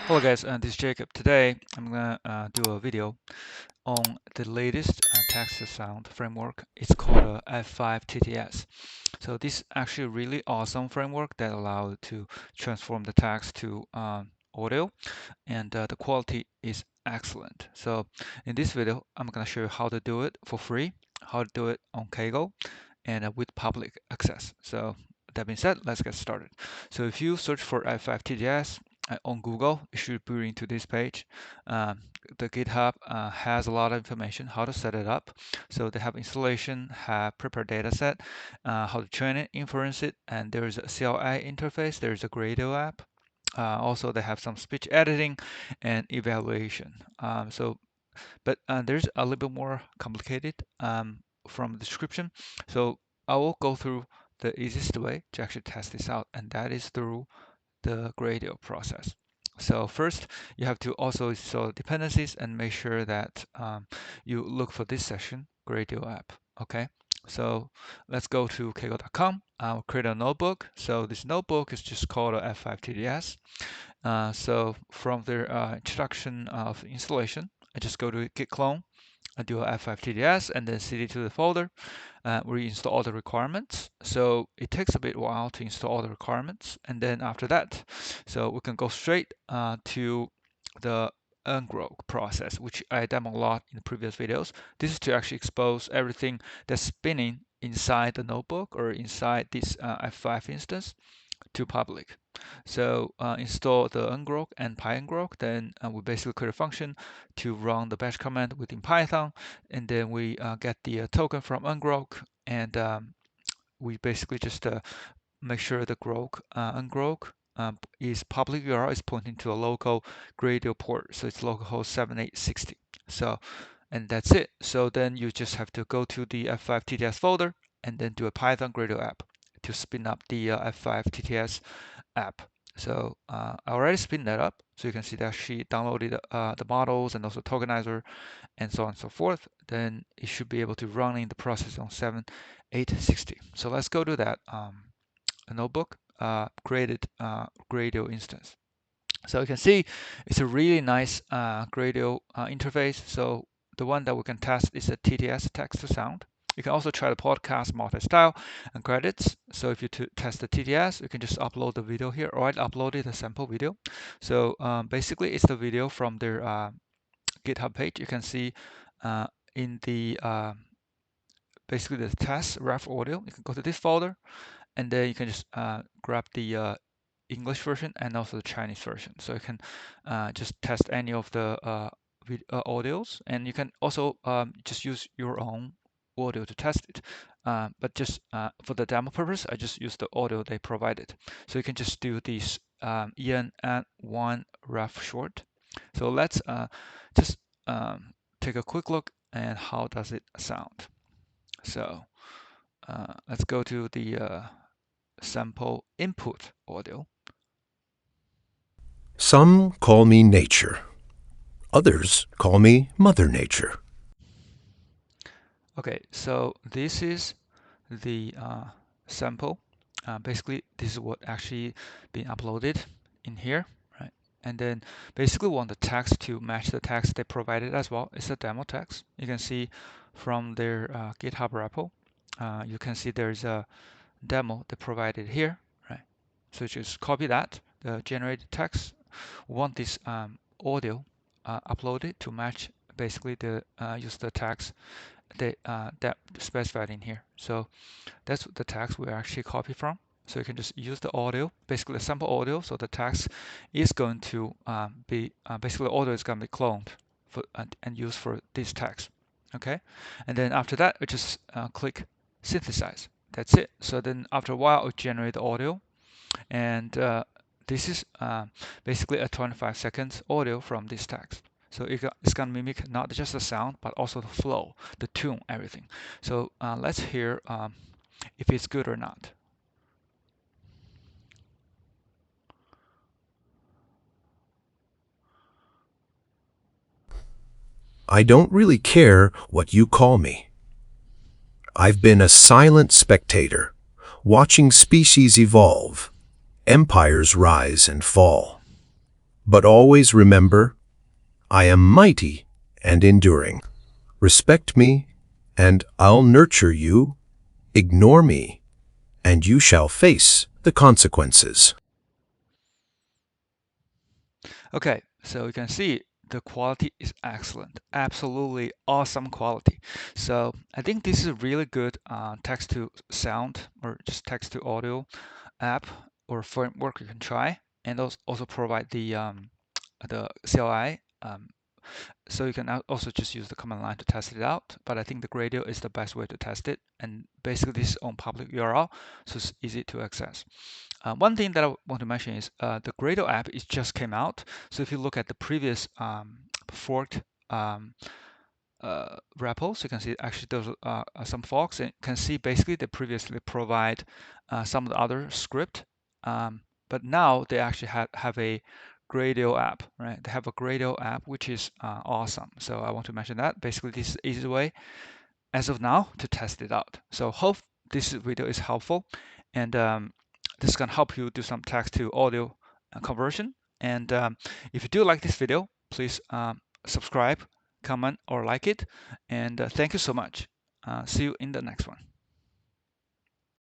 Hello guys, this is Jacob. Today I'm gonna do a video on the latest text-to-sound framework. It's called F5-TTS. So this is actually a really awesome framework that allows you to transform the text to audio, and the quality is excellent. So in this video, I'm gonna show you how to do it for free, how to do it on Kaggle, and with public access. So that being said, let's get started. So if you search for F5-TTS on Google, it should bring to this page. The GitHub has a lot of information how to set it up. So they have installation, have prepared data set, how to train it, inference it, and there is a CLI interface. There is a Gradio app. Also, they have some speech editing and evaluation. But there's a little bit more complicated from the description. So I will go through the easiest way to actually test this out, and that is through the Gradio process. So first, you have to also install dependencies and make sure that you look for this section, Gradio app. Okay, so let's go to kaggle.com. I'll create a notebook. So this notebook is just called a F5-TTS. So from the introduction of installation, I just go to git clone, I do a F5-TTS, and then cd to the folder. We install all the requirements. So it takes a bit while to install all the requirements. And then after that, so we can go straight to the ungrow process, which I demo a lot in the previous videos. This is to actually expose everything that's spinning inside the notebook or inside this F5 instance to public. So install the ungrok and pyungrok, then we basically create a function to run the bash command within Python, and then we get the token from ungrok, and we basically just make sure the ungrok is public URL is pointing to a local Gradio port, so it's localhost 7860. So, and that's it. So then you just have to go to the F5-TTS folder and then do a Python Gradio app to spin up the F5-TTS app. So I already spin that up. So you can see that she downloaded the models and also tokenizer and so on and so forth. Then it should be able to run in the process on 7860. So let's go to that notebook, created Gradio instance. So you can see it's a really nice Gradio interface. So the one that we can test is a TTS text to sound. You can also try the podcast multi-style and credits. So if you test the TTS, you can just upload the video here, or I uploaded a sample video. So basically, it's the video from their GitHub page. You can see in the basically the test ref audio. You can go to this folder, and then you can just grab the English version and also the Chinese version. So you can just test any of the audios, and you can also just use your own audio to test it. But just for the demo purpose, I just use the audio they provided. So you can just do this EN and one ref short. So let's just take a quick look and how does it sound. So let's go to the sample input audio. Some call me nature. Others call me Mother Nature. Okay, so this is the sample. Basically, this is what actually been uploaded in here, right? And then basically want the text to match the text they provided as well. It's a demo text. You can see from their GitHub repo, you can see there's a demo they provided here, right? So just copy that, the generated text. We want this audio uploaded to match basically the use the text that specified in here. So that's the text we actually copy from. So you can just use the audio, basically the sample audio. So the text is going to be basically the audio is going to be cloned for and used for this text. Okay, and then after that, we just click synthesize. That's it. So then after a while, it generate the audio, and this is basically a 25 seconds audio from this text. So it's going to mimic not just the sound, but also the flow, the tune, everything. So let's hear if it's good or not. I don't really care what you call me. I've been a silent spectator, watching species evolve, empires rise and fall. But always remember, I am mighty and enduring. Respect me, and I'll nurture you. Ignore me, and you shall face the consequences. Okay, so you can see the quality is excellent, absolutely awesome quality. So I think this is a really good text to sound or just text to audio app or framework you can try, and also provide the CLI. So you can also just use the command line to test it out, but I think the Gradio is the best way to test it. And basically this is on public URL, so it's easy to access. One thing that I want to mention is the Gradio app is just came out. So if you look at the previous forked repos, you can see actually there's some forks, and you can see basically they previously provide some of the other script, but now they actually have a Gradio app, right? They have a Gradio app, which is awesome. So I want to mention that. Basically, this is easy way as of now to test it out. So hope this video is helpful, and this can help you do some text to audio conversion. And if you do like this video, please subscribe, comment, or like it. And thank you so much. See you in the next one.